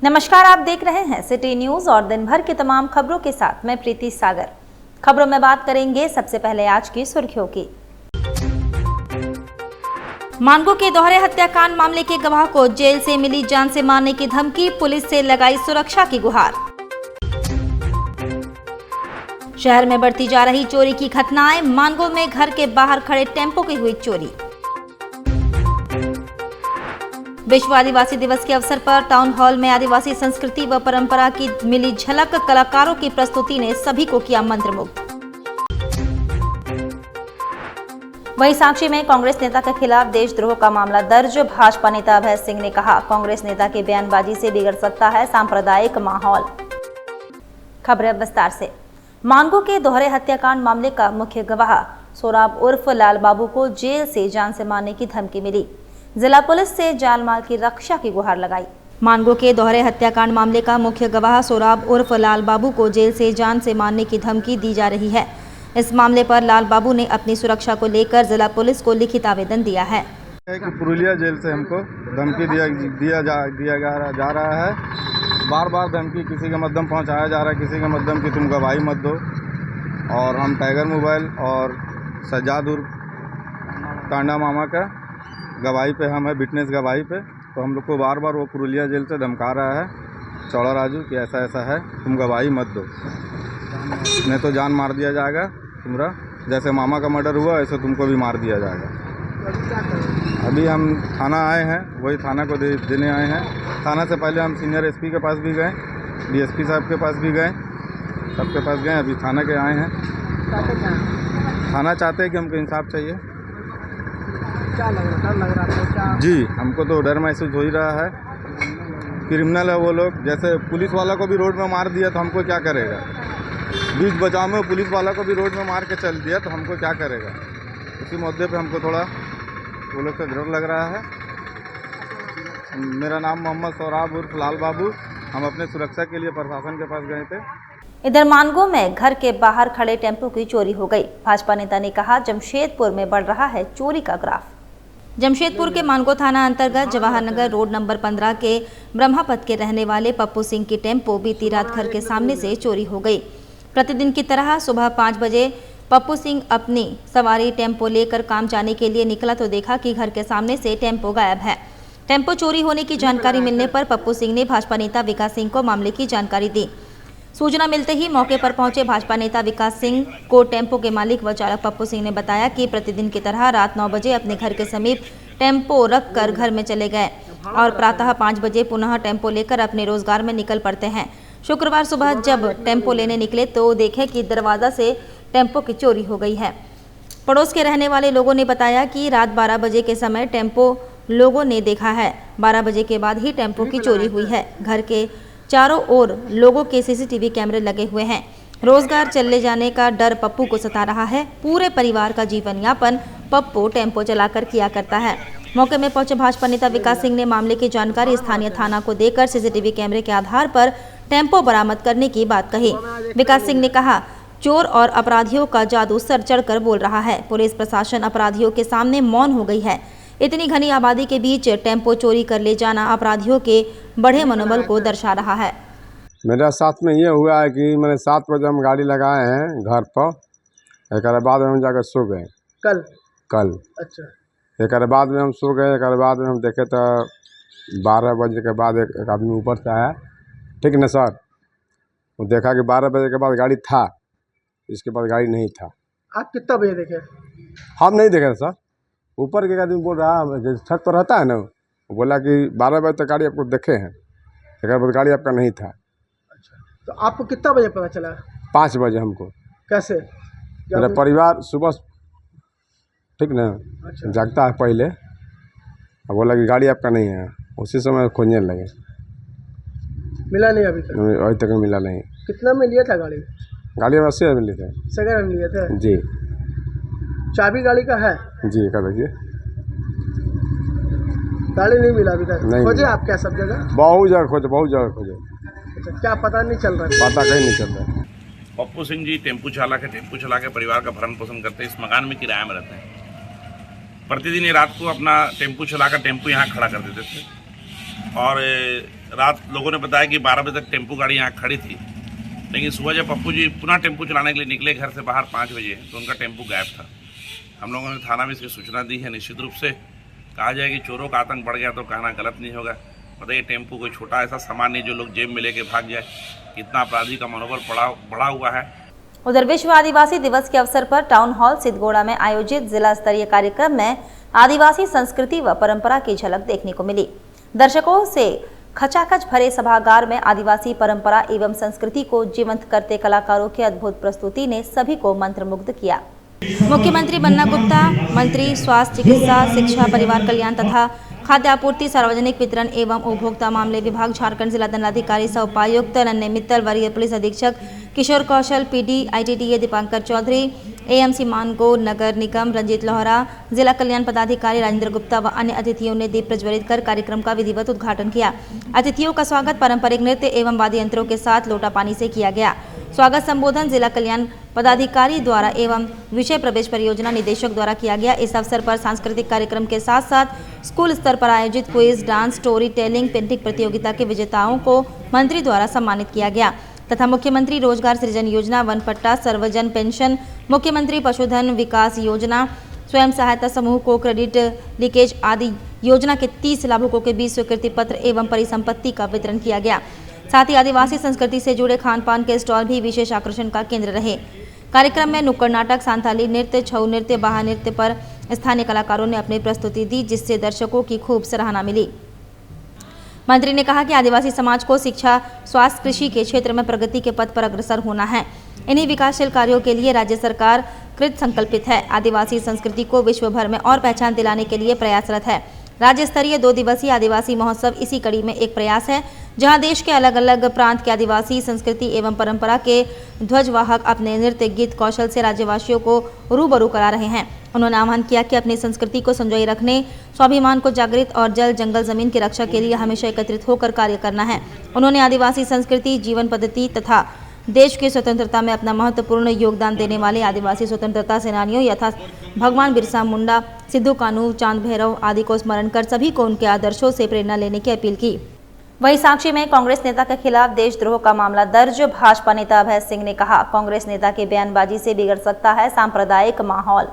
नमस्कार, आप देख रहे हैं सिटी न्यूज और दिन भर की तमाम खबरों के साथ मैं प्रीति सागर। खबरों में बात करेंगे सबसे पहले आज की सुर्खियों की। मानगो के दोहरे हत्याकांड मामले के गवाह को जेल से मिली जान से मारने की धमकी, पुलिस से लगाई सुरक्षा की गुहार। शहर में बढ़ती जा रही चोरी की घटनाएं, मानगो में घर के बाहर खड़े टेम्पो की हुई चोरी। विश्व आदिवासी दिवस के अवसर पर टाउन हॉल में आदिवासी संस्कृति व परंपरा की मिली झलक, कलाकारों की प्रस्तुति ने सभी को किया मंत्रमुग्ध। वहीं साक्षी में कांग्रेस नेता के खिलाफ देशद्रोह का मामला दर्ज, भाजपा नेता अभय सिंह ने कहा, कांग्रेस नेता की बयानबाजी से बिगड़ सकता है सांप्रदायिक माहौल। खबरें विस्तार से। मानगो के दोहरे हत्याकांड मामले का मुख्य गवाह सोराब उर्फ लाल बाबू को जेल से जान से मारने की धमकी मिली। जिला पुलिस से जान माल की रक्षा की गुहार लगाई। मानगो के दोहरे हत्याकांड मामले का मुख्य गवाह सोराब उर्फ लाल बाबू को जेल से जान से मारने की धमकी दी जा रही है। इस मामले पर लाल बाबू ने अपनी सुरक्षा को लेकर जिला पुलिस को लिखित आवेदन दिया है। पुरुलिया जेल से हमको धमकी दिया जा रहा है। बार बार धमकी किसी के माध्यम पहुंचाया जा रहा है, किसी के माध्यम कि तुम गवाही मत दो। और हम टाइगर मोबाइल और सज्जाद उर्फ टांडा मामा का गवाही पे हम है, विटनेस गवाही पे। तो हम लोग को बार बार वो पुरुलिया जेल से धमका रहा है, चौड़ा राजू, कि ऐसा ऐसा है, तुम गवाही मत दो, नहीं तो जान मार दिया जाएगा तुम्हारा। जैसे मामा का मर्डर हुआ ऐसे तुमको भी मार दिया जाएगा। अभी हम थाना आए हैं, वही थाना को देने आए हैं। थाना से पहले हम सीनियर एसपी के पास भी गए, डीएसपी साहब के पास भी गए, सबके पास गए। अभी थाना के आए हैं। थाना चाहते हैं कि हमको इंसाफ चाहिए। क्या डर लग रहा था? जी, हमको तो डर महसूस हो ही रहा है। क्रिमिनल है वो लोग। जैसे पुलिस वाला को भी रोड में मार दिया तो हमको क्या करेगा? बीच बचाव में पुलिस वाला को भी रोड में मार के चल दिया तो हमको क्या करेगा? उसी मुद्दे पे हमको थोड़ा वो लोग से डर लग रहा है। मेरा नाम मोहम्मद सोराब उर्फ लाल बाबू। हम अपने सुरक्षा के लिए प्रशासन के पास गए थे। इधर मानगो में घर के बाहर खड़े टेम्पो की चोरी हो गई। भाजपा नेता ने कहा, जमशेदपुर में बढ़ रहा है चोरी का ग्राफ। जमशेदपुर के मानगो थाना अंतर्गत जवाहर नगर रोड नंबर 15 के ब्रह्मापत के रहने वाले पप्पू सिंह की टेम्पो बीती रात घर के सामने से चोरी हो गई। प्रतिदिन की तरह सुबह 5 बजे पप्पू सिंह अपनी सवारी टेम्पो लेकर काम जाने के लिए निकला तो देखा कि घर के सामने से टेम्पो गायब है। टेम्पो चोरी होने की जानकारी मिलने पर पप्पू सिंह ने भाजपा नेता विकास सिंह को मामले की जानकारी दी। सूचना मिलते ही मौके पर पहुंचे भाजपा नेता विकास सिंह को टेम्पो के मालिक व चालक पप्पू सिंह ने बताया कि प्रतिदिन की तरह रात 9 बजे अपने घर के समीप टेम्पो रख कर घर में चले गए और प्रातः 5 बजे पुनः टेम्पो लेकर अपने रोजगार में निकल पड़ते हैं। शुक्रवार सुबह जब टेम्पो लेने निकले तो देखे कि दरवाजा से टेम्पो की चोरी हो गई है। पड़ोस के रहने वाले लोगों ने बताया कि रात 12 बजे के समय टेम्पो लोगों ने देखा है। 12 बजे के बाद ही टेम्पो की चोरी हुई है। घर के चारों ओर लोगों के सीसीटीवी कैमरे लगे हुए हैं। रोजगार चले जाने का डर पप्पू को सता रहा है। पूरे परिवार का जीवन यापन पप्पू टेम्पो चलाकर किया करता है। मौके में पहुंचे भाजपा नेता विकास सिंह ने मामले की जानकारी स्थानीय थाना को देकर सीसीटीवी कैमरे के आधार पर टेम्पो बरामद करने की बात कही। विकास सिंह ने कहा, चोर और अपराधियों का जादू सर चढ़कर बोल रहा है। पुलिस प्रशासन अपराधियों के सामने मौन हो गई है। इतनी घनी आबादी के बीच टेम्पो चोरी कर ले जाना अपराधियों के बढ़े मनोबल को दर्शा रहा है। मेरा साथ में ये हुआ है कि मैंने 7 बजे हम गाड़ी लगाए हैं घर पर। एक बाद में हम जाकर सो गए। कल अच्छा। एक बाद में हम सो गए। एक बाद में हम देखे तो 12 बजे के बाद एक आदमी ऊपर से आया, ठीक ना सर। वो देखा कि 12 बजे के बाद गाड़ी था, इसके बाद गाड़ी नहीं था। आप कितना बजे देखे? हम नहीं देखे सर। ऊपर के आदमी बोल रहा है, छत पर रहता है ना, वो बोला कि 12 बजे तक गाड़ी आपको देखे हैं, एक बाद गाड़ी आपका नहीं था। अच्छा, तो आपको कितना बजे पता चला? 5 बजे हमको। कैसे? मेरा परिवार सुबह, ठीक ना, अच्छा। जागता है पहले, अब बोला कि गाड़ी आपका नहीं है। उसी समय खोजने लगे। मिला नहीं अभी तक? अभी तक मिला नहीं। कितना में लिया था गाड़ी? गाड़ी में 80 मिली थे। सेकंड में लिए थे? जी। चाबी गाड़ी का है? जी, कर देखिए। गाड़ी नहीं मिला अभी तक? नहीं खोजे मिला। आप क्या सब जगह? बहुत जगह खोजे, बहुत जगह खोजे। अच्छा, क्या पता नहीं चल रहा है? पता कहीं नहीं चल रहा है। पप्पू सिंह जी टेम्पू चालक है। टेम्पू चला के परिवार का भरण पोषण करते हैं। इस मकान में किराए में रहते हैं। प्रतिदिन ये रात को अपना टेम्पू चलाकर टेम्पू यहाँ खड़ा कर देते थे। और रात लोगों ने बताया कि 12 बजे तक टेम्पो गाड़ी यहाँ खड़ी थी, लेकिन सुबह जब पप्पू जी पुनः टेम्पो चलाने के लिए निकले घर से बाहर 5 बजे तो उनका टेम्पो गायब था। हम लोगों ने थाना में इसकी सूचना दी है। निश्चित रूप से कहा जाए कि चोरों का आतंक बढ़ गया तो कहना गलत नहीं होगा। बताइए, टेम्पो कोई छोटा ऐसा सामान नहीं जो लोग जेब में लेके भाग जाए। कितना अपराधी का मनोबल बढ़ा हुआ है। उधर विश्व आदिवासी दिवस के अवसर पर टाउन हॉल सिद्धगोड़ा में आयोजित जिला स्तरीय कार्यक्रम में आदिवासी संस्कृति व परंपरा की झलक देखने को मिली। दर्शकों से खचाखच भरे सभागार में आदिवासी परंपरा एवं संस्कृति को जीवंत करते कलाकारों की अद्भुत प्रस्तुति ने सभी को मंत्रमुग्ध किया। मुख्यमंत्री बन्ना गुप्ता, मंत्री स्वास्थ्य, चिकित्सा, शिक्षा, परिवार कल्याण तथा खाद्य आपूर्ति, सार्वजनिक वितरण एवं उपभोक्ता मामले विभाग, झारखंड जिला दंडाधिकारी सह उपायुक्त नन्हे मित्तल, वरीय पुलिस अधीक्षक Kishore Kaushal, PD ITTA Dipankar Chaudhary, AMC Mango नगर निगम रंजीत लोहरा, जिला कल्याण पदाधिकारी राजेंद्र गुप्ता व अन्य अतिथियों ने दीप प्रज्वलित कर कार्यक्रम का विधिवत उद्घाटन किया। अतिथियों का स्वागत पारंपरिक नृत्य एवं वाद्य यंत्रों के साथ लोटा पानी से किया गया। स्वागत संबोधन जिला कल्याण पदाधिकारी द्वारा एवं विषय प्रवेश परियोजना निदेशक द्वारा किया गया। इस अवसर पर सांस्कृतिक कार्यक्रम के साथ साथ स्कूल स्तर पर आयोजित quiz, dance, story telling, painting प्रतियोगिता के विजेताओं को मंत्री द्वारा सम्मानित किया गया तथा मुख्यमंत्री रोजगार सृजन योजना, वन पट्टा, सर्वजन पेंशन, मुख्यमंत्री पशुधन विकास योजना, स्वयं सहायता समूह को क्रेडिट लीकेज आदि योजना के 30 लाभुकों के बीच स्वीकृति पत्र एवं परिसंपत्ति का वितरण किया गया। साथ ही आदिवासी संस्कृति से जुड़े खान पान के स्टॉल भी विशेष आकर्षण का केंद्र रहे। कार्यक्रम में नुक्कड़ नाटक, सांथाली नृत्य, छऊ नृत्य, बाहा नृत्य पर स्थानीय कलाकारों ने अपनी प्रस्तुति दी, जिससे दर्शकों की खूब सराहना मिली। मंत्री ने कहा कि आदिवासी समाज को शिक्षा, स्वास्थ्य, कृषि के क्षेत्र में प्रगति के पथ पर अग्रसर होना है। इन्हीं विकासशील कार्यों के लिए राज्य सरकार कृत संकल्पित है। आदिवासी संस्कृति को विश्व भर में और पहचान दिलाने के लिए प्रयासरत है। राज्य स्तरीय 2 दिवसीय आदिवासी महोत्सव इसी कड़ी में एक प्रयास है, जहां देश के अलग अलग प्रांत के आदिवासी संस्कृति एवं परंपरा के ध्वजवाहक अपने नृत्य, गीत कौशल से राज्यवासियों को रूबरू करा रहे हैं। उन्होंने आह्वान किया कि अपनी संस्कृति को संजोए रखने, स्वाभिमान को जागृत और जल, जंगल, जमीन की रक्षा के लिए हमेशा एकत्रित होकर कार्य करना है। उन्होंने आदिवासी संस्कृति, जीवन पद्धति तथा देश की स्वतंत्रता में अपना महत्वपूर्ण योगदान देने वाले आदिवासी स्वतंत्रता सेनानियों यथा भगवान बिरसा मुंडा, सिद्धू कान्हू, चांद भैरव आदि को स्मरण कर सभी को उनके आदर्शों से प्रेरणा लेने की अपील की। वहीं साक्षी में कांग्रेस नेता के खिलाफ देशद्रोह का मामला दर्ज। भाजपा नेता अभय सिंह ने कहा, कांग्रेस नेता की बयानबाजी से बिगड़ सकता है सांप्रदायिक माहौल।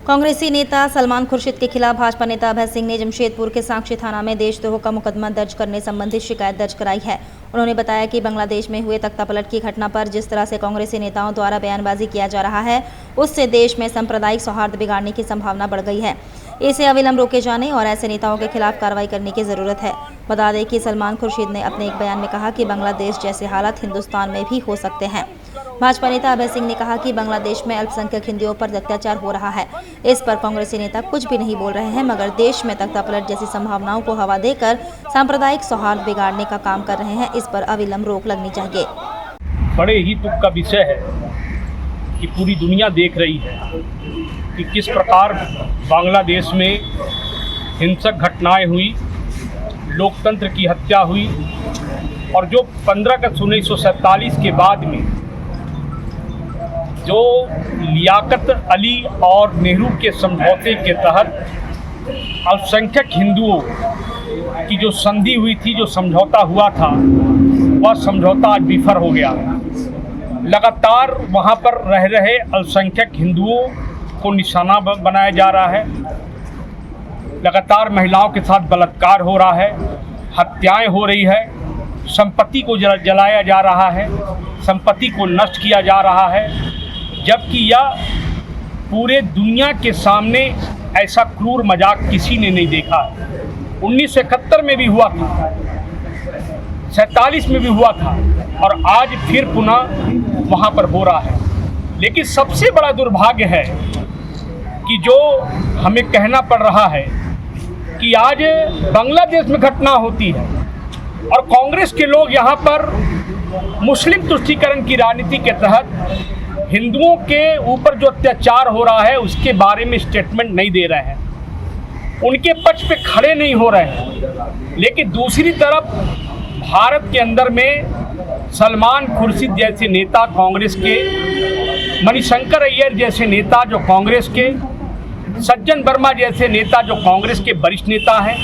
कांग्रेसी नेता सलमान खुर्शीद के खिलाफ भाजपा नेता अभय सिंह ने जमशेदपुर के साक्षी थाना में देशद्रोह का मुकदमा दर्ज करने संबंधी शिकायत दर्ज कराई है। उन्होंने बताया कि बांग्लादेश में हुए तख्तापलट की घटना पर जिस तरह से कांग्रेसी नेताओं द्वारा बयानबाजी किया जा रहा है, उससे देश में सांप्रदायिक सौहार्द बिगाड़ने की संभावना बढ़ गई है। इसे अविलंब रोके जाने और ऐसे नेताओं के खिलाफ कार्रवाई करने की जरूरत है। बता दें कि सलमान खुर्शीद ने अपने एक बयान में कहा कि बांग्लादेश जैसे हालात हिंदुस्तान में भी हो सकते हैं। भाजपा नेता अभय सिंह ने कहा कि बांग्लादेश में अल्पसंख्यक हिंदुओं पर अत्याचार हो रहा है। इस पर कांग्रेसी नेता कुछ भी नहीं बोल रहे हैं, मगर देश में तख्तापलट जैसी संभावनाओं को हवा देकर सांप्रदायिक सौहार्द बिगाड़ने का काम कर रहे हैं। इस पर अविलंब रोक लगनी चाहिए। बड़े ही दुख का विषय है कि पूरी दुनिया देख रही है कि किस प्रकार बांग्लादेश में हिंसक घटनाएं हुई, लोकतंत्र की हत्या हुई और जो 15 अगस्त 1947 के बाद में जो लियाकत अली और नेहरू के समझौते के तहत अल्पसंख्यक हिंदुओं की जो संधि हुई थी, जो समझौता हुआ था, वह समझौता आज विफल हो गया। लगातार वहाँ पर रह रहे अल्पसंख्यक हिंदुओं को निशाना बनाया जा रहा है। लगातार महिलाओं के साथ बलात्कार हो रहा है, हत्याएं हो रही है, संपत्ति को जलाया जा रहा है, संपत्ति को नष्ट किया जा रहा है, जबकि यह पूरे दुनिया के सामने ऐसा क्रूर मजाक किसी ने नहीं देखा। 1971 में भी हुआ था, 47 में भी हुआ था और आज फिर पुनः वहाँ पर हो रहा है। लेकिन सबसे बड़ा दुर्भाग्य है कि जो हमें कहना पड़ रहा है कि आज बांग्लादेश में घटना होती है और कांग्रेस के लोग यहाँ पर मुस्लिम तुष्टीकरण की राजनीति के तहत हिंदुओं के ऊपर जो अत्याचार हो रहा है उसके बारे में स्टेटमेंट नहीं दे रहे हैं, उनके पक्ष पे खड़े नहीं हो रहे हैं। लेकिन दूसरी तरफ भारत के अंदर में सलमान खुर्शीद जैसे नेता कांग्रेस के, मणिशंकर अय्यर जैसे नेता जो कांग्रेस के, सज्जन वर्मा जैसे नेता जो कांग्रेस के वरिष्ठ नेता हैं,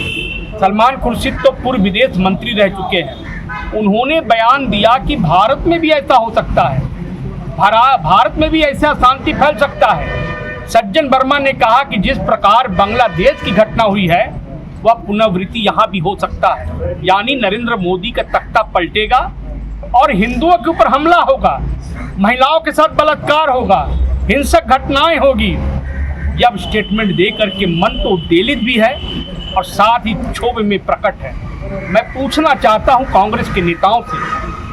सलमान खुर्शीद तो पूर्व विदेश मंत्री रह चुके हैं। उन्होंने बयान दिया कि भारत में भी ऐसा हो सकता है, भारत में भी ऐसा शांति फैल सकता है। सज्जन वर्मा ने कहा कि जिस प्रकार बांग्लादेश की घटना हुई है वह पुनरावृत्ति यहाँ भी हो सकता है, यानी नरेंद्र मोदी का तख्ता पलटेगा और हिंदुओं के ऊपर हमला होगा, महिलाओं के साथ बलात्कार होगा, हिंसक घटनाएं होगी। जब स्टेटमेंट दे करके मन तो उद्वेलित भी है और साथ ही क्षोभ में प्रकट है। मैं पूछना चाहता हूं कांग्रेस के नेताओं से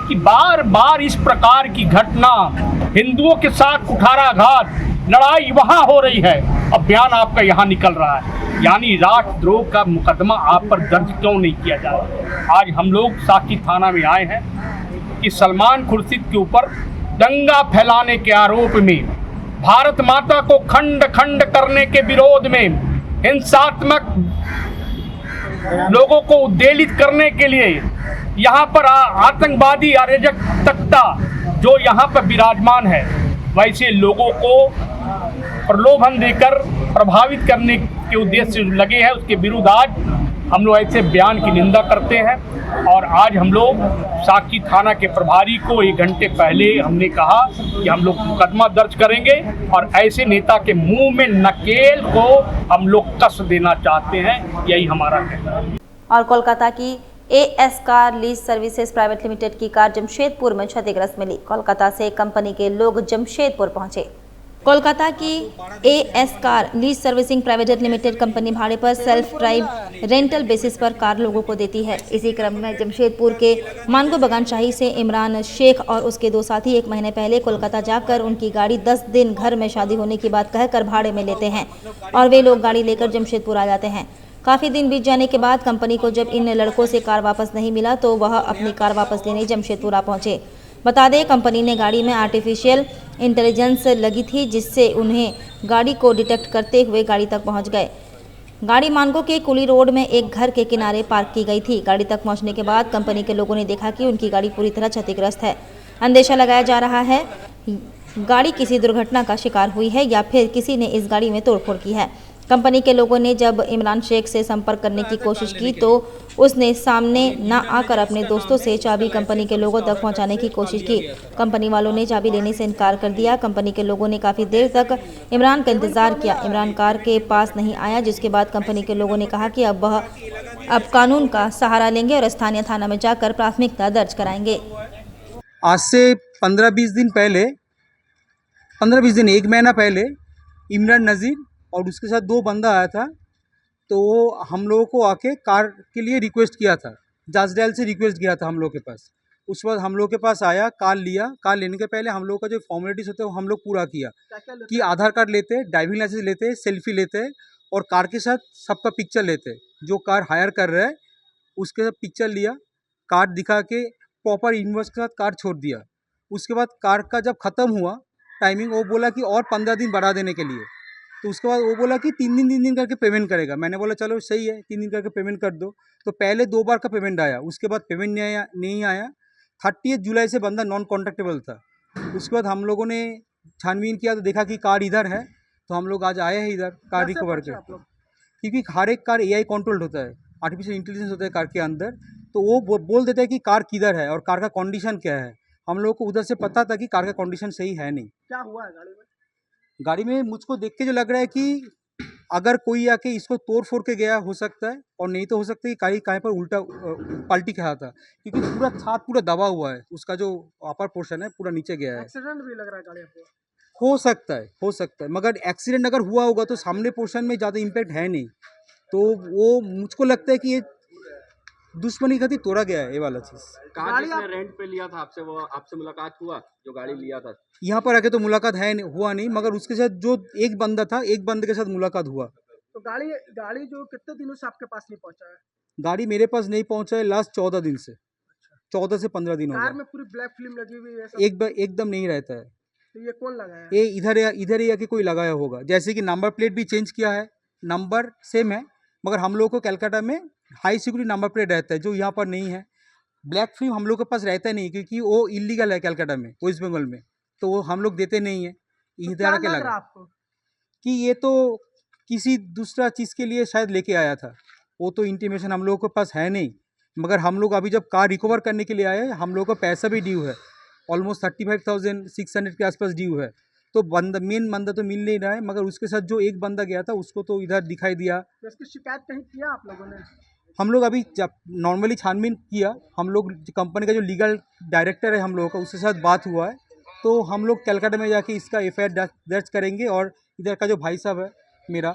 कि बार बार इस प्रकार की घटना, हिंदुओं के साथ कुठाराघात, लड़ाई वहां हो रही है, अब बयान आपका यहाँ निकल रहा है, यानी राष्ट्रद्रोह का मुकदमा आप पर दर्ज क्यों नहीं किया जा रहा। आज हम लोग साकी थाना में आए हैं कि सलमान खुर्शीद के ऊपर दंगा फैलाने के आरोप में, भारत माता को खंड खंड करने के विरोध में, हिंसात्मक लोगों को उद्वेलित करने के लिए यहाँ पर आतंकवादी अराजकता जो यहाँ पर विराजमान है, वैसे लोगों को प्रलोभन देकर प्रभावित करने के उद्देश्य से लगे हैं, उसके विरुद्ध आज हम लोग ऐसे बयान की निंदा करते हैं। और आज हम लोग साकी थाना के प्रभारी को 1 घंटे पहले हमने कहा कि हम लोग मुकदमा दर्ज करेंगे और ऐसे नेता के मुंह में नकेल को हम लोग कस देना चाहते हैं, यही हमारा कहना है। और कोलकाता की AS car lease services private limited की कार जमशेदपुर में क्षतिग्रस्त मिली। कोलकाता से कंपनी के लोग जमशेदपुर पहुंचे। कोलकाता की AS car lease servicing private limited company भाड़े पर सेल्फ ड्राइव रेंटल बेसिस पर कार लोगों को देती है। इसी क्रम में जमशेदपुर के मानगो बगानशाही से इमरान शेख और उसके 2 साथी 1 महीने पहले कोलकाता जाकर उनकी गाड़ी 10 दिन घर में शादी होने की बात कहकर भाड़े में लेते हैं और वे लोग गाड़ी लेकर जमशेदपुर आ जाते हैं। काफ़ी दिन बीत जाने के बाद कंपनी को जब इन लड़कों से कार वापस नहीं मिला तो वह अपनी कार वापस लेने जमशेदपुर आ पहुंचे। बता दें, कंपनी ने गाड़ी में आर्टिफिशियल इंटेलिजेंस लगी थी, जिससे उन्हें गाड़ी को डिटेक्ट करते हुए गाड़ी तक पहुंच गए। गाड़ी मानगो के कुली रोड में एक घर के किनारे पार्क की गई थी। गाड़ी तक पहुंचने के बाद कंपनी के लोगों ने देखा कि उनकी गाड़ी पूरी तरह क्षतिग्रस्त है। अंदेशा लगाया जा रहा है गाड़ी किसी दुर्घटना का शिकार हुई है या फिर किसी ने इस गाड़ी में तोड़फोड़ की है। कंपनी के लोगों ने जब इमरान शेख से संपर्क करने की कोशिश की तो उसने सामने न आकर अपने दोस्तों से चाबी कंपनी के लोगों तक पहुंचाने की कोशिश की। कंपनी वालों ने चाबी लेने से इनकार कर दिया। कंपनी के लोगों ने काफ़ी देर तक इमरान का इंतज़ार किया। इमरान कार के पास नहीं आया, जिसके बाद कंपनी के लोगों ने कहा कि अब कानून का सहारा लेंगे और स्थानीय थाना में जाकर प्राथमिकता दर्ज कराएंगे। आज से 15-20 दिन पहले, 15-20 दिन 1 महीना पहले इमरान नज़ीर और उसके साथ 2 बंदा आया था, तो वो हम लोगों को आके कार के लिए रिक्वेस्ट किया था। जाजडाल से रिक्वेस्ट किया था हम लोग के पास। उस वक्त हम लोग के पास आया, कार लिया। कार लेने के पहले हम लोग का जो फॉर्मेलिटीज़ होते हैं वो हम लोग पूरा किया कि आधार कार्ड लेते, ड्राइविंग लाइसेंस लेते, सेल्फी लेते और कार के साथ सबका पिक्चर लेते। जो कार हायर कर रहा है उसके साथ पिक्चर लिया, कार दिखा के प्रॉपर इन्वॉइस के साथ कार छोड़ दिया। उसके बाद कार का जब ख़त्म हुआ टाइमिंग, वो बोला कि और 15 दिन बढ़ा देने के लिए। तो उसके बाद वो बोला कि 3 दिन करके पेमेंट करेगा। मैंने बोला चलो सही है, 3 दिन करके पेमेंट कर दो। तो पहले 2 बार का पेमेंट आया, उसके बाद पेमेंट नहीं आया। 30 जुलाई से बंदा नॉन कॉन्टैक्टेबल था। उसके बाद हम लोगों ने छानबीन किया तो देखा कि कार इधर है, तो हम लोग आज आए हैं इधर कार रिकवर के। क्योंकि हर एक कार AI कंट्रोल्ड होता है, आर्टिफिशियल इंटेलिजेंस होता है कार के अंदर, तो वो बोल देता है कि कार किधर है और कार का कंडीशन क्या है। हम लोग को उधर से पता था कि कार का कंडीशन सही है नहीं। क्या हुआ है गाड़ी में? गाड़ी में मुझको देख के जो लग रहा है कि अगर कोई आके इसको तोड़ फोड़ के गया हो सकता है, और नहीं तो हो सकता है कि गाड़ी कहीं पर उल्टा पलटी खाया था, क्योंकि पूरा छात पूरा दबा हुआ है, उसका जो अपर पोर्शन है पूरा नीचे गया है। एक्सीडेंट भी लग रहा है गाड़ी को। हो सकता है, मगर एक्सीडेंट अगर हुआ होगा तो सामने पोर्शन में ज़्यादा इम्पैक्ट है नहीं, तो वो मुझको लगता है कि ये दुश्मनी खातिर तोड़ा गया है ये वाला चीज़। कहाँ जिसने रेंट पे लिया था आपसे, वो आपसे मुलाकात हुआ जो गाड़ी लिया था? यहाँ पर आके तो मुलाकात हुआ नहीं, मगर उसके साथ जो एक बंदा था, एक बंदे के साथ मुलाकात हुआ। तो गाड़ी जो कितने दिनों से आपके पास नहीं पहुंचा है? गाड़ी मेरे पास नहीं पहुंचा है लास्ट 14 दिन से। 14 से 15 दिन हो गए। कार में पूरी ब्लैक फिल्म लगी हुई है? एकदम नहीं रहता है। तो ये कौन लगाया? ये इधर ही आके कोई लगाया होगा। जैसे कि नंबर प्लेट भी चेंज किया है, नंबर सेम है, मगर हम लोग को कलकत्ता में हाई सिक्योरिटी नंबर प्लेट रहता है जो यहाँ पर नहीं है। ब्लैक फिल्म हम लोग के पास रहता नहीं, क्योंकि वो इलीगल है कलकत्ता में, वेस्ट बंगाल में, तो वो हम लोग देते नहीं है। इधर के लगा आपको कि ये तो किसी दूसरा चीज़ के लिए शायद लेके आया था। वो तो इंटीमेशन हम लोगों के पास है नहीं, मगर हम लोग अभी जब कार रिकवर करने के लिए आए, हम लोगों का पैसा भी ड्यू है, ऑलमोस्ट 35,600 के आसपास ड्यू है। तो मेन बंदा तो मिल नहीं रहा है, मगर उसके साथ जो एक बंदा गया था उसको तो इधर दिखाई दिया। तो इसकी शिकायत कहीं किया आप लोगों ने? हम लोग अभी जब नॉर्मली छानबीन किया, हम लोग कंपनी का जो लीगल डायरेक्टर है हम लोगों का, उसके साथ बात हुआ है, तो हम लोग कलकत्ता में जाके इसका FIR दर्ज करेंगे और इधर का जो भाई साहब है मेरा,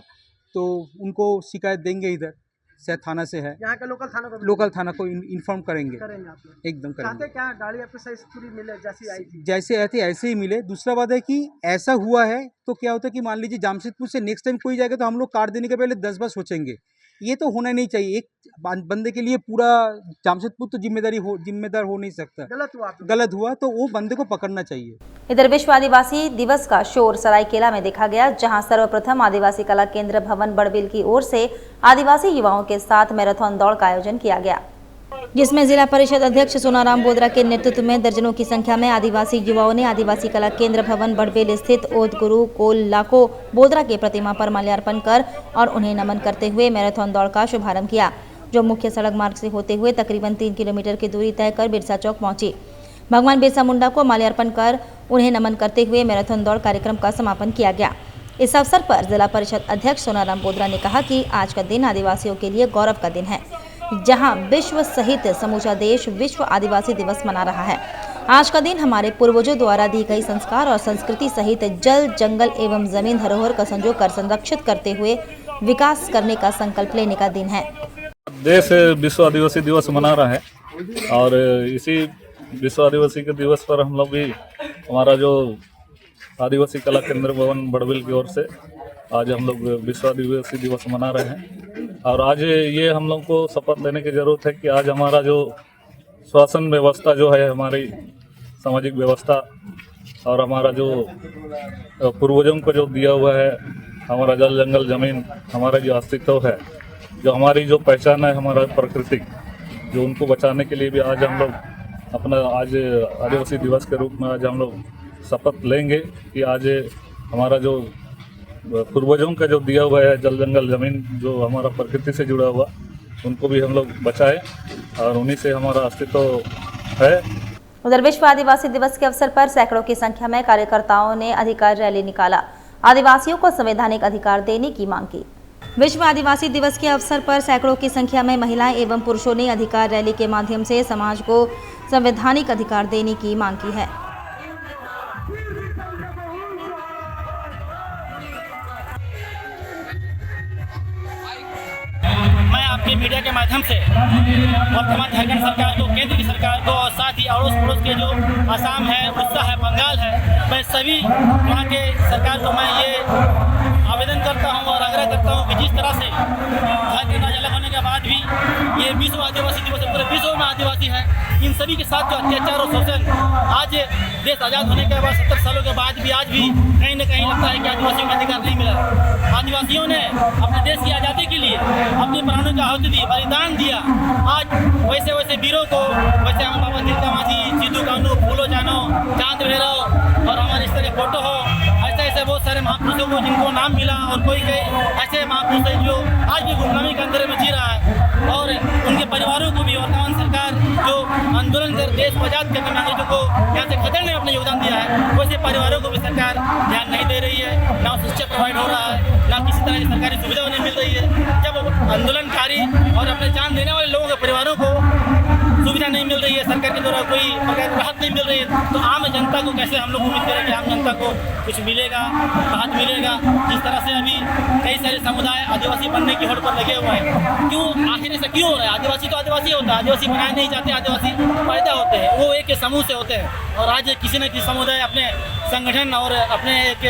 तो उनको शिकायत देंगे, इधर शायद थाना से है, यहाँ के लोकल थाना को इन्फॉर्म करेंगे आप लोग? एकदम चाहते करेंगे। क्या गाड़ी आपको सही पूरी मिले जैसी आई थी? जैसे आए थे ऐसे ही मिले। दूसरा बात है कि ऐसा हुआ है तो क्या होता है कि मान लीजिए जामशेदपुर से नेक्स्ट टाइम कोई जाएगा तो हम लोग कार देने के पहले 10 बार सोचेंगे। ये तो होना नहीं चाहिए। एक बंदे के लिए पूरा जामशेदपुर तो जिम्मेदार हो नहीं सकता। गलत हुआ तो वो बंदे को पकड़ना चाहिए। इधर विश्व आदिवासी दिवस का शोर सरायकेला में देखा गया, जहां सर्वप्रथम आदिवासी कला केंद्र भवन बड़बिल की ओर से आदिवासी युवाओं के साथ मैराथन दौड़ का आयोजन किया गया, जिसमें जिला परिषद अध्यक्ष सोनाराम बोदरा के नेतृत्व में दर्जनों की संख्या में आदिवासी युवाओं ने आदिवासी कला केंद्र भवन बड़बिल स्थित ओद गुरु कोल लाको बोदरा के प्रतिमा पर माल्यार्पण कर और उन्हें नमन करते हुए मैराथन दौड़ का शुभारंभ किया, जो मुख्य सड़क मार्ग से होते हुए तकरीबन 3 किलोमीटर की दूरी तय कर बिरसा चौक पहुंची। भगवान बिरसा मुंडा को माल्यार्पण कर उन्हें नमन करते हुए मैराथन दौड़ कार्यक्रम का समापन किया गया। इस अवसर पर जिला परिषद अध्यक्ष सोनाराम बोदरा ने कहा कि आज का दिन आदिवासियों के लिए गौरव का दिन है, जहां विश्व सहित समूचा देश विश्व आदिवासी दिवस मना रहा है। आज का दिन हमारे पूर्वजों द्वारा दी गई संस्कार और संस्कृति सहित जल, जंगल एवं जमीन धरोहर का संजो कर संरक्षित करते हुए विकास करने का संकल्प लेने का दिन है। देश विश्व आदिवासी दिवस मना रहा है और इसी विश्व आदिवासी के दिवस पर हम लोग भी हमारा जो आदिवासी कला केंद्र भवन बड़बिल की ओर से आज हम लोग विश्व आदिवासी दिवस मना रहे हैं। और आज ये हम लोग को शपथ लेने की ज़रूरत है कि आज हमारा जो शासन व्यवस्था जो है, हमारी सामाजिक व्यवस्था और हमारा जो पूर्वजों को जो दिया हुआ है, हमारा जल, जंगल, ज़मीन, हमारा जो अस्तित्व है, जो हमारी जो पहचान है, हमारा प्राकृतिक, जो उनको बचाने के लिए भी आज हम लोग अपना आज आदिवासी दिवस के रूप में आज हम लोग शपथ लेंगे कि आज हमारा जो पूर्वजों का जो दिया हुआ है जल, जंगल, ज़मीन, जो हमारा प्रकृति से जुड़ा हुआ, उनको भी हम लोग बचाएं और उन्हीं से हमारा अस्तित्व है। उधर विश्व आदिवासी दिवस के अवसर पर सैकड़ों की संख्या में कार्यकर्ताओं ने अधिकार रैली निकाला, आदिवासियों को संवैधानिक अधिकार देने की मांग की। विश्व आदिवासी दिवस के अवसर पर सैकड़ों की संख्या में महिलाएं एवं पुरुषों ने अधिकार रैली के माध्यम से समाज को संवैधानिक अधिकार देने की मांग की है। मैं आपके मीडिया के माध्यम से वर्तमान झारखंड सरकार को, केंद्र की सरकार को और साथ ही अड़ोस पड़ोस के जो असम है, उड़ीसा है, बंगाल है, मैं सभी वहाँ के सरकार को मैं ये आवेदन करता हूँ और आग्रह करता हूँ कि जिस तरह से झारखंड राज्य अलग होने के बाद भी ये विश्व आदिवासी दिवस पूरे विश्व में आदिवासी है, इन सभी के साथ जो अत्याचार और शोषण आज देश आज़ाद होने के बाद 70 सालों के बाद भी आज भी कहीं न कहीं लगता है कि आदिवासियों को अधिकार नहीं मिला। आदिवासियों ने अपने देश की आज़ादी के लिए अपने प्राणों का आहुति दी, बलिदान दिया। आज वैसे वैसे वीरों को, वैसे हम बाबा तिलका मांझी, सिद्धू कानू, फूलो जानो, चांद भैरव और हमारे इस तरह फोटो हो, ऐसे ऐसे बहुत सारे महापुरुषों को जिनको नाम मिला और कोई ऐसे महापुरुष है जो आज भी गुमनामी के अंदर में जी रहा है और उनके परिवारों को भी वर्तमान सरकार जो आंदोलन कर देश को आजाद करने में अंग्रेजों को यहाँ से खदेड़ने में अपना योगदान दिया है, वैसे परिवारों को भी सरकार ध्यान नहीं दे रही है, ना शिक्षा प्रोवाइड हो रहा है, ना किसी तरह की सरकारी सुविधा उन्हें मिल रही है। जब आंदोलनकारी और अपने जान देने वाले लोगों के परिवारों को सुविधा नहीं मिल रही है, सरकार के द्वारा कोई राहत नहीं मिल रही है, तो आम जनता को कैसे हम लोग उम्मीद करें कि आम जनता को कुछ मिलेगा, राहत मिलेगा। जिस तरह से अभी कई सारे समुदाय आदिवासी बनने की होड़ पर लगे हुए हैं, क्यों आखिर ऐसा क्यों हो रहा है? आदिवासी तो आदिवासी होता है, आदिवासी बनाए नहीं जाते, आदिवासी पैदा होते हैं, वो एक समूह से होते हैं और आज किसी न किसी समुदाय अपने संगठन और अपने एक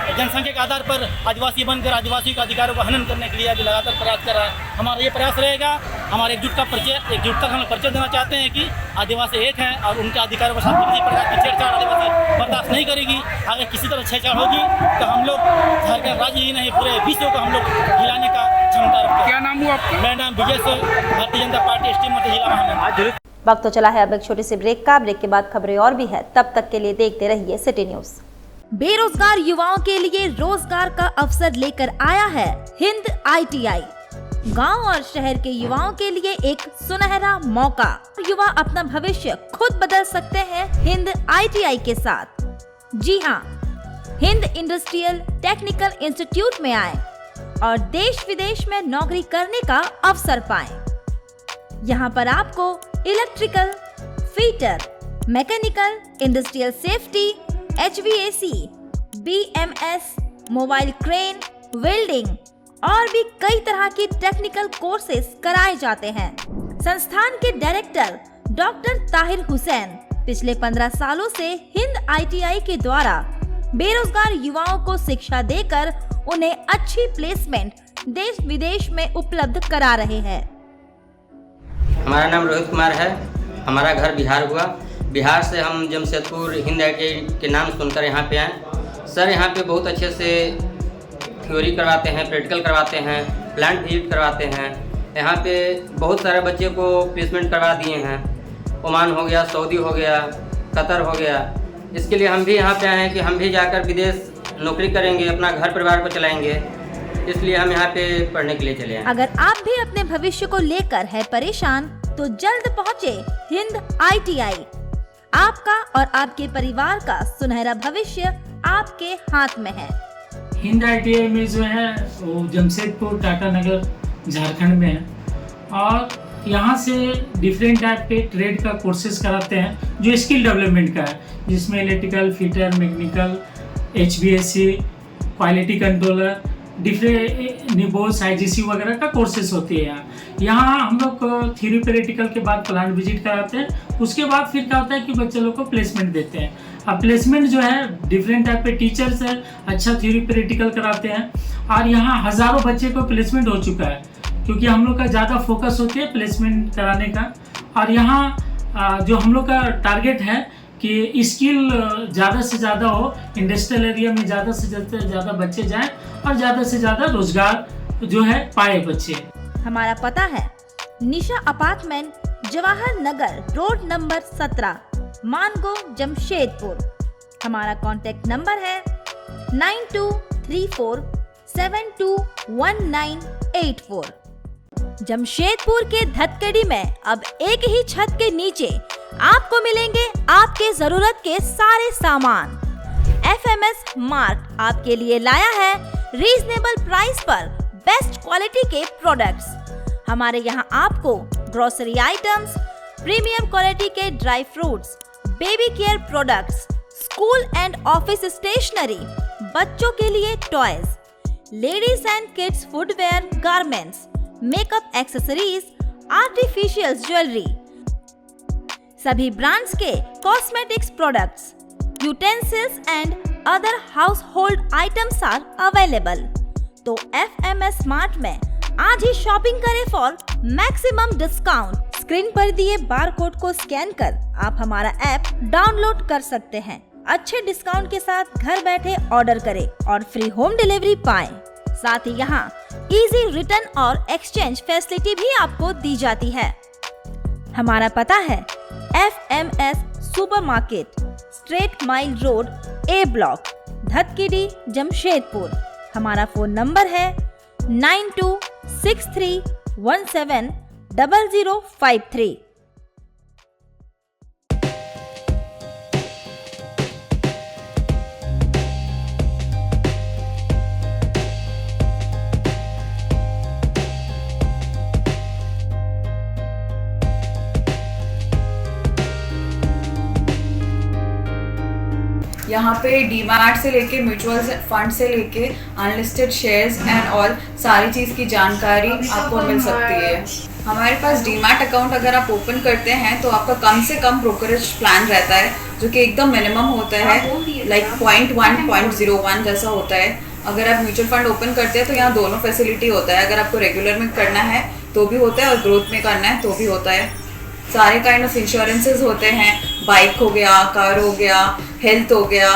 जनसंख्या के आधार पर आदिवासी बनकर आदिवासियों के अधिकारों को हनन करने के लिए अभी लगातार प्रयास कर रहा है। हमारा ये प्रयास रहेगा, हमारे एकजुटता हम परिचय देना चाहते हैं कि आदिवासी एक हैं और उनके अधिकारों के साथ किसी प्रकार की छेड़छाड़ आदिवासी बर्दाश्त नहीं करेगी। अगर किसी तरह छेड़छाड़ होगी तो हम लोग झारखंड राज्य ही नहीं पूरे विश्व को हम लोग हिलाने का क्षमता रखते हैं। क्या नाम हुआ आपका? मेरा नाम विजय soul, Bharatiya Janata party ST मोर्चा जिला महामंत्री। वक्त तो चला है अब एक छोटी सी ब्रेक का। ब्रेक के बाद खबरें और भी है, तब तक के लिए देखते रहिए सिटी न्यूज। बेरोजगार युवाओं के लिए रोजगार का अवसर लेकर आया है हिंद ITI। गांव और शहर के युवाओं के लिए एक सुनहरा मौका। युवा अपना भविष्य खुद बदल सकते हैं हिंद ITI के साथ। जी हाँ, हिंद इंडस्ट्रियल टेक्निकल इंस्टीट्यूट में आए और देश विदेश में नौकरी करने का अवसर पाएं। यहाँ पर आपको electrical, fitter, mechanical, industrial safety, HVAC, BMS, mobile crane, welding और भी कई तरह की टेक्निकल कोर्सेज कराए जाते हैं। संस्थान के डायरेक्टर डॉक्टर ताहिर हुसैन पिछले 15 सालों से हिंद ITI के द्वारा बेरोजगार युवाओं को शिक्षा देकर उन्हें अच्छी प्लेसमेंट देश विदेश में उपलब्ध करा रहे हैं। हमारा नाम रोहित कुमार है। हमारा घर बिहार हुआ। बिहार से हम जमशेदपुर हिंद ITI के नाम सुनकर यहाँ पे आए। सर यहाँ पे बहुत अच्छे से थ्योरी करवाते हैं, प्रैक्टिकल करवाते हैं, प्लांट विजिट करवाते हैं। यहाँ पे बहुत सारे बच्चे को प्लेसमेंट करवा दिए हैं। ओमान हो गया, सऊदी हो गया, कतर हो गया। इसके लिए हम भी यहाँ पे आए हैं कि हम भी जाकर विदेश नौकरी करेंगे, अपना घर परिवार को चलाएंगे। इसलिए हम यहाँ पे पढ़ने के लिए चले हैं। अगर आप भी अपने भविष्य को लेकर है परेशान तो जल्द पहुँचे हिंद ITI। आपका और आपके परिवार का सुनहरा भविष्य आपके हाथ में है। हिंद ITI में जो है वो जमशेदपुर टाटा नगर झारखंड में है और यहाँ से डिफरेंट टाइप के ट्रेड का कोर्सेज कराते हैं जो स्किल डेवलपमेंट का है, जिसमें electrical, fitter, mechanical, HVAC, quality controller, different निबोस, IGC वगैरह का कोर्सेज होती है। यहाँ हम लोग थ्योरी प्रैक्टिकल के बाद प्लांट विजिट कराते हैं। उसके बाद फिर क्या होता है कि बच्चे लोग को प्लेसमेंट देते हैं। अब प्लेसमेंट जो है डिफरेंट टाइप के टीचर्स है, अच्छा थ्योरी प्रैक्टिकल कराते हैं और यहाँ हज़ारों बच्चे को प्लेसमेंट हो चुका है, क्योंकि हम लोग का ज़्यादा फोकस होती है प्लेसमेंट कराने का। और यहाँ जो हम लोग का टारगेट है कि स्किल ज़्यादा से ज़्यादा हो, इंडस्ट्रियल एरिया में ज़्यादा से ज़्यादा बच्चे जाएं और ज़्यादा से ज़्यादा रोजगार जो है पाए बच्चे। हमारा पता है निशा apartment, Jawahar Nagar road number 17, Mango, Jamshedpur. हमारा कॉन्टेक्ट नंबर है 9234721984। जमशेदपुर के धतकड़ी में अब एक ही छत के नीचे आपको मिलेंगे आपके जरूरत के सारे सामान। FMS मार्ट आपके लिए लाया है रीजनेबल प्राइस पर बेस्ट क्वालिटी के प्रोडक्ट्स। हमारे यहाँ आपको ग्रोसरी आइटम्स, प्रीमियम क्वालिटी के dry fruits, baby care products, school and office stationery, बच्चों के लिए toys, ladies and kids footwear, garments, makeup accessories, artificial jewellery, सभी ब्रांड्स के cosmetics products, utensils and other household items are available. तो FMS mart में आज ही shopping करें फॉर मैक्सिमम डिस्काउंट। स्क्रीन पर दिए बारकोड को स्कैन कर आप हमारा ऐप डाउनलोड कर सकते हैं। अच्छे डिस्काउंट के साथ घर बैठे ऑर्डर करें और फ्री होम डिलीवरी पाएं। साथ ही यहाँ इजी रिटर्न और एक्सचेंज फैसिलिटी भी आपको दी जाती है। हमारा पता है FMS supermarket, straight mile road, A block, Dhatkidih, Jamshedpur. हमारा फोन नंबर है 9263170053। यहाँ पे डीमैट से लेके म्यूचुअल फंड से लेके अनलिस्टेड शेयर्स एंड ऑल सारी चीज़ की जानकारी आपको मिल सकती है। हमारे पास डीमैट अकाउंट अगर आप ओपन करते हैं तो आपका कम से कम ब्रोकरेज प्लान रहता है, जो कि एकदम मिनिमम होता है, लाइक 0.1, 0.01 जैसा होता है। अगर आप म्यूचुअल फंड ओपन करते हैं तो यहाँ दोनों फैसिलिटी होता है। अगर आपको रेगुलर में करना है तो भी होता है और ग्रोथ में करना है तो भी होता है। सारे काइंड ऑफ इंश्योरेंसेज होते हैं, बाइक हो गया, कार हो गया, हेल्थ हो गया,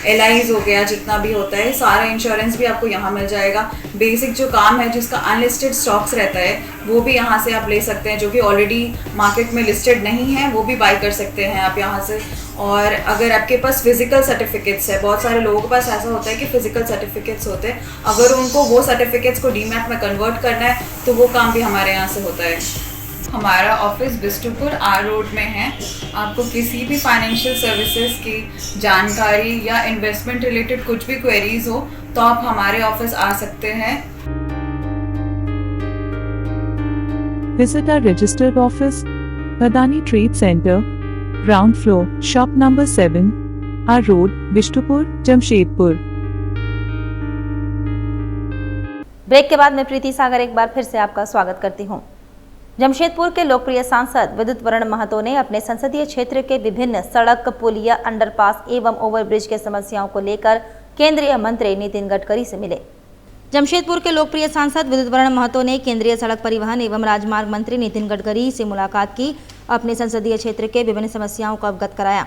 LIs हो गया, जितना भी होता है सारा इंश्योरेंस भी आपको यहाँ मिल जाएगा। बेसिक जो काम है जिसका अनलिस्टेड स्टॉक्स रहता है वो भी यहाँ से आप ले सकते हैं, जो कि ऑलरेडी मार्केट में लिस्टेड नहीं है वो भी बाय कर सकते हैं आप यहाँ से। और अगर आपके पास फिजिकल सर्टिफिकेट्स है, बहुत सारे लोगों के पास ऐसा होता है कि फिजिकल सर्टिफिकेट्स होते हैं, अगर उनको वो सर्टिफिकेट्स को डीमैट में कन्वर्ट करना है तो वो काम भी हमारे यहाँ से होता है। हमारा ऑफिस बिष्टुपुर R रोड में है। आपको किसी भी फाइनेंशियल सर्विसेज की जानकारी या इन्वेस्टमेंट रिलेटेड कुछ भी क्वेरीज हो तो आप हमारे ऑफिस आ सकते हैं। Visit our registered office, Badani Trade Center, ground floor, shop number 7, R Road, Bishtupur, Jamshedpur। Break के बाद मैं प्रीति सागर एक बार फिर से आपका स्वागत करती हूं। जमशेदपुर के लोकप्रिय सांसद विद्युत वरण महतो ने अपने संसदीय क्षेत्र के विभिन्न सड़क, पुलिया, अंडरपास एवं ओवरब्रिज के समस्याओं को लेकर केंद्रीय मंत्री नितिन गडकरी से मिले। जमशेदपुर के लोकप्रिय सांसद विद्युत वरण महतो ने केंद्रीय सड़क परिवहन एवं राजमार्ग मंत्री नितिन गडकरी से मुलाकात की, अपने संसदीय क्षेत्र के विभिन्न समस्याओं को अवगत कराया।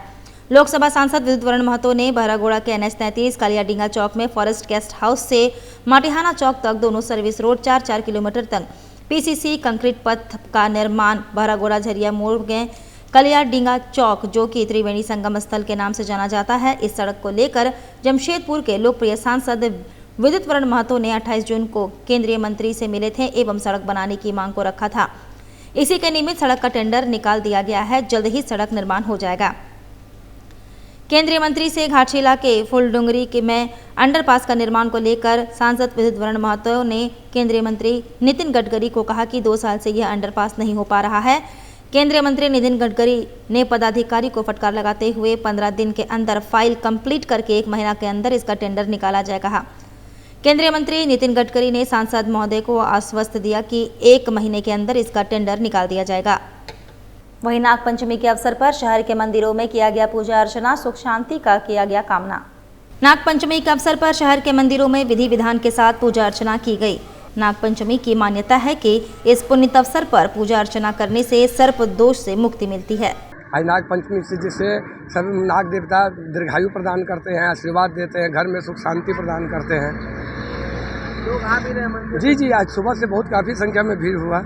लोकसभा सांसद विद्युत वरण महतो ने बहरागोड़ा के NH 33 कालियाडींगा चौक में फॉरेस्ट गेस्ट हाउस से माटिहाना चौक तक दोनों सर्विस रोड 4-4 किलोमीटर तक PCC कंक्रीट पथ का निर्माण, बहरागोड़ा झरिया मोड़ में कालियाडींगा चौक जो कि त्रिवेणी संगम स्थल के नाम से जाना जाता है, इस सड़क को लेकर जमशेदपुर के लोकप्रिय सांसद विद्युत वरण महतो ने 28 जून को केंद्रीय मंत्री से मिले थे एवं सड़क बनाने की मांग को रखा था। इसी के निमित्त सड़क का टेंडर निकाल दिया गया है, जल्द ही सड़क निर्माण हो जाएगा। केंद्रीय मंत्री से घाटशिला के फुलडुंगरी के में अंडरपास का निर्माण को लेकर सांसद विद्युत वरण महतो ने केंद्रीय मंत्री नितिन गडकरी को कहा कि 2 साल से यह अंडरपास नहीं हो पा रहा है। केंद्रीय मंत्री नितिन गडकरी ने पदाधिकारी को फटकार लगाते हुए 15 दिन के अंदर फाइल कंप्लीट करके 1 महीना के अंदर इसका टेंडर निकाला जाए कहा। केंद्रीय मंत्री नितिन गडकरी ने सांसद महोदय को आश्वस्त दिया कि 1 महीने के अंदर इसका टेंडर निकाल दिया जाएगा। वहीं नागपंचमी के अवसर पर शहर के मंदिरों में किया गया पूजा अर्चना, सुख शांति का किया गया कामना। नागपंचमी के अवसर पर शहर के मंदिरों में विधि विधान के साथ पूजा अर्चना की गई। नागपंचमी की मान्यता है कि इस पुण्य अवसर पर पूजा अर्चना करने से सर्प दोष से मुक्ति मिलती है। आज नागपंचमी से जिससे सब नाग देवता दीर्घायु प्रदान करते हैं, आशीर्वाद देते हैं, घर में सुख शांति प्रदान करते हैं। लोग आ भी रहे मंदिर? जी, आज सुबह से बहुत काफ़ी संख्या में भीड़ हुआ,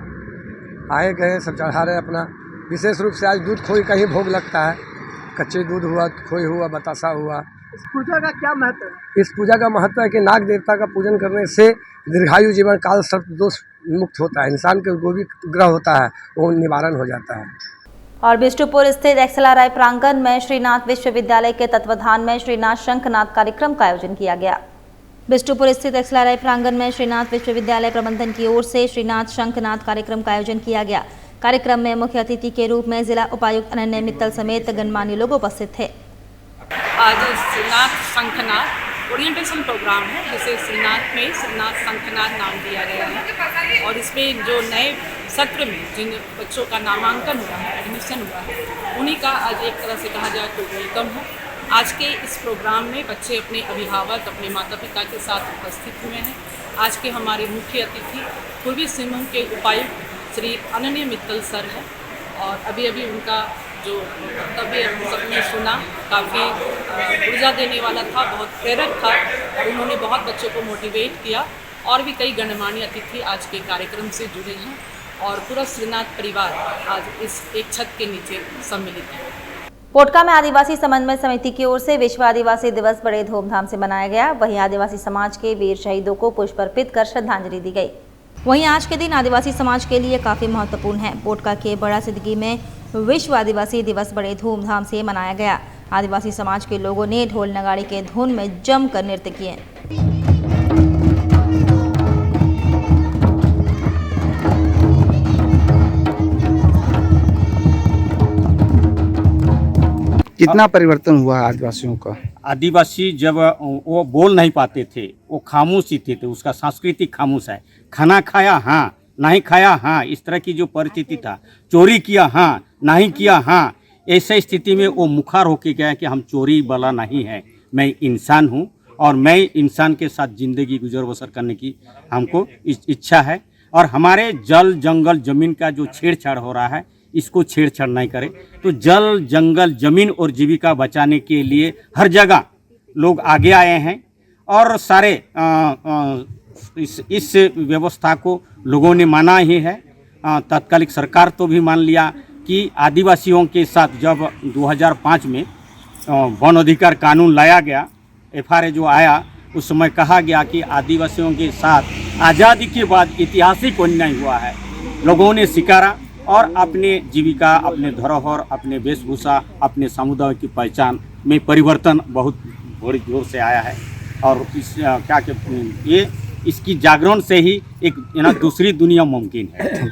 आए गए सब चढ़ा रहे अपना। विशेष रूप से आज दूध खोई का ही भोग लगता है, कच्चे दूध हुआ, खोई हुआ, बतासा हुआ। इस पूजा का क्या महत्व है? इस पूजा का महत्व है कि नाग देवता का पूजन करने से दीर्घायु जीवन काल सर्प दोष मुक्त होता है, इंसान के जो भी ग्रह होता है वो निवारण हो जाता है। और बिष्टुपुर स्थित XLRI प्रांगण में श्रीनाथ विश्वविद्यालय के तत्वाधान में श्रीनाथ शंखनाद कार्यक्रम का आयोजन किया गया। बिष्टुपुर स्थित XLRI प्रांगण में श्रीनाथ विश्वविद्यालय प्रबंधन की ओर से श्रीनाथ शंखनाद कार्यक्रम का आयोजन किया गया। कार्यक्रम में मुख्य अतिथि के रूप में जिला उपायुक्त अनन्या मित्तल समेत गणमान्य लोग उपस्थित थे। आज श्रीनाथ शंखनाद ओरिएंटेशन प्रोग्राम है, जिसे श्रीनाथ में श्रीनाथ शंखनाद नाम दिया गया है। और इसमें जो नए सत्र में जिन बच्चों का नामांकन हुआ है, एडमिशन हुआ है, उन्हीं का आज एक तरह से कहा जाए तो वेलकम है। आज के इस प्रोग्राम में बच्चे अपने अभिभावक, अपने माता पिता के साथ उपस्थित हुए हैं। आज के हमारे मुख्य अतिथि पूर्वी सिंहभूम के उपायुक्त श्री अनन्या मित्तल सर है, और अभी अभी उनका जो वक्तव्य हम सबने सुना काफ़ी ऊर्जा देने वाला था, बहुत प्रेरक था, और उन्होंने बहुत बच्चों को मोटिवेट किया। और भी कई गणमान्य अतिथि आज के कार्यक्रम से जुड़े हैं और पूरा श्रीनाथ परिवार आज इस एक छत के नीचे सम्मिलित है। पोटका में आदिवासी समन्वय समिति की ओर से विश्व आदिवासी दिवस बड़े धूमधाम से मनाया गया। वहीं आदिवासी समाज के वीर शहीदों को पुष्प अर्पित कर श्रद्धांजलि दी गई। वहीं आज के दिन आदिवासी समाज के लिए काफी महत्वपूर्ण है। पोटका के बड़ा सिद्धगी में विश्व आदिवासी दिवस बड़े धूमधाम से मनाया गया। आदिवासी समाज के लोगों ने ढोल नगाड़े के धुन में जमकर नृत्य किए। कितना परिवर्तन हुआ आदिवासियों का? आदिवासी जब वो बोल नहीं पाते थे, वो खामोश ही थे, उसका सांस्कृतिक खामोश है। खाना खाया हाँ, नहीं खाया हाँ, इस तरह की जो परिस्थिति था। चोरी किया हाँ, नहीं किया हाँ, ऐसे स्थिति में वो मुखार होके गया कि हम चोरी वाला नहीं है, मैं इंसान हूँ और मैं इंसान के साथ ज़िंदगी गुजर बसर करने की हमको इच्छा है। और हमारे जल जंगल ज़मीन का जो छेड़छाड़ हो रहा है, इसको छेड़छाड़ नहीं करें। तो जल जंगल ज़मीन और जीविका बचाने के लिए हर जगह लोग आगे आए हैं और सारे इस व्यवस्था को लोगों ने माना ही है। तत्कालिक सरकार तो भी मान लिया कि आदिवासियों के साथ जब 2005 में वन अधिकार कानून लाया गया, FRA जो आया, उस समय कहा गया कि आदिवासियों के साथ आज़ादी के बाद ऐतिहासिक अन्याय हुआ है। लोगों ने स्वीकारा और अपने जीविका, अपने धरोहर, अपने वेशभूषा, अपने समुदाय की पहचान में परिवर्तन बहुत बड़ी जोर से आया है। और इस क्या कहते ये इसकी जागरण से ही एक दूसरी दुनिया मुमकिन है।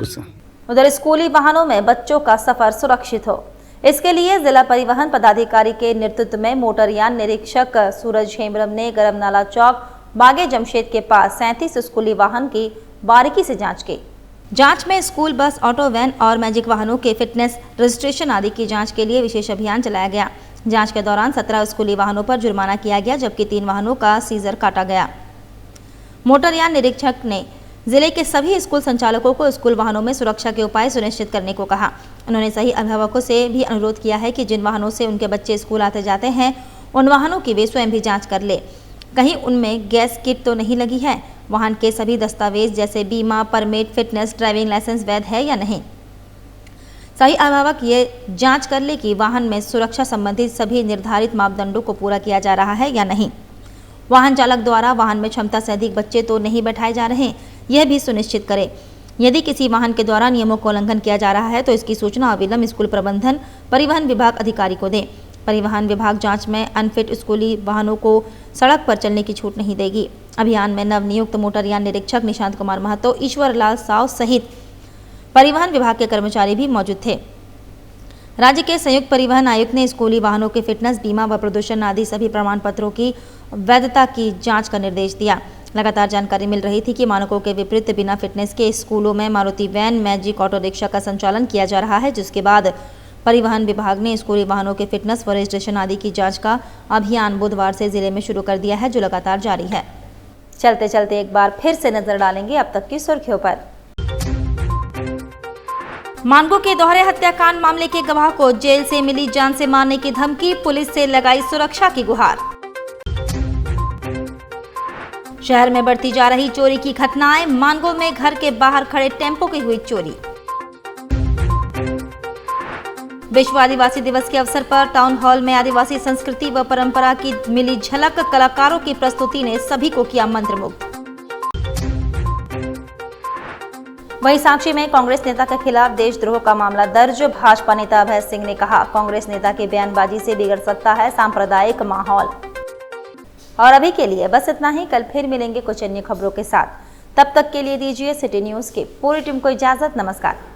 उधर स्कूली वाहनों में बच्चों का सफर सुरक्षित हो, इसके लिए जिला परिवहन पदाधिकारी के नेतृत्व में मोटरयान निरीक्षक सूरज हेम्ब्रम ने गरमनाला चौक बागे जमशेद के पास 37 स्कूली वाहन की बारीकी से जांच की। जांच में स्कूल बस, ऑटो वैन और मैजिक वाहनों के फिटनेस, रजिस्ट्रेशन आदि की जांच के लिए विशेष अभियान चलाया गया। जांच के दौरान 17 स्कूली वाहनों पर जुर्माना किया गया, जबकि 3 वाहनों का सीजर काटा गया। मोटरयान निरीक्षक ने जिले के सभी स्कूल संचालकों को स्कूल वाहनों में सुरक्षा के उपाय सुनिश्चित करने को कहा। उन्होंने सही अभिभावकों से भी अनुरोध किया है कि जिन वाहनों से उनके बच्चे स्कूल आते जाते हैं, उन वाहनों की वे स्वयं भी जांच कर ले, कहीं उनमें गैस किट तो नहीं लगी है, वाहन के सभी दस्तावेज जैसे बीमा, परमिट, फिटनेस, ड्राइविंग लाइसेंस वैध है या नहीं। सही अभिभावक ये जांच कर ले कि वाहन में सुरक्षा संबंधित सभी निर्धारित मापदंडों को पूरा किया जा रहा है या नहीं। वाहन चालक द्वारा वाहन में क्षमता से अधिक बच्चे तो नहीं बैठाए जा रहे, यह भी सुनिश्चित करें। यदि किसी वाहन के द्वारा नियमों का उल्लंघन किया जा रहा है तो इसकी सूचना अविलंब स्कूल प्रबंधन परिवहन विभाग अधिकारी को दें। परिवहन विभाग जांच में अनफिट स्कूली वाहनों को सड़क पर चलने की छूट नहीं देगी। अभियान में नवनियुक्त मोटरयान निरीक्षक निशांत कुमार महतो, ईश्वर लाल साव सहित परिवहन विभाग के कर्मचारी भी मौजूद थे। राज्य के संयुक्त परिवहन आयुक्त ने स्कूली वाहनों के फिटनेस, बीमा व प्रदूषण आदि सभी प्रमाण पत्रों की वैधता की जांच का निर्देश दिया। लगातार जानकारी मिल रही थी कि मानकों के विपरीत बिना फिटनेस के स्कूलों में Maruti van, magic, auto rickshaw का संचालन किया जा रहा है, जिसके बाद परिवहन विभाग ने स्कूली वाहनों के फिटनेस व रजिस्ट्रेशन आदि की जांच का अभियान बुधवार से जिले में शुरू कर दिया है, जो लगातार जारी है। चलते चलते एक बार फिर से नजर डालेंगे अब तक की सुर्खियों पर। मानगो के दोहरे हत्याकांड मामले के गवाह को जेल से मिली जान से मारने की धमकी, पुलिस से लगाई सुरक्षा की गुहार। शहर में बढ़ती जा रही चोरी की घटनाएं, मानगो में घर के बाहर खड़े टेम्पो की हुई चोरी। विश्व आदिवासी दिवस के अवसर पर टाउन हॉल में आदिवासी संस्कृति व परंपरा की मिली झलक, कलाकारों की प्रस्तुति ने सभी को किया मंत्रमुग्ध। वहीं साक्षी में कांग्रेस नेता के खिलाफ देशद्रोह का मामला दर्ज, भाजपा नेता अभय सिंह ने कहा, कांग्रेस नेता की बयानबाजी से बिगड़ सकता है सांप्रदायिक माहौल। और अभी के लिए बस इतना ही, कल फिर मिलेंगे कुछ अन्य खबरों के साथ। तब तक के लिए दीजिए सिटी न्यूज की पूरी टीम को इजाजत। नमस्कार।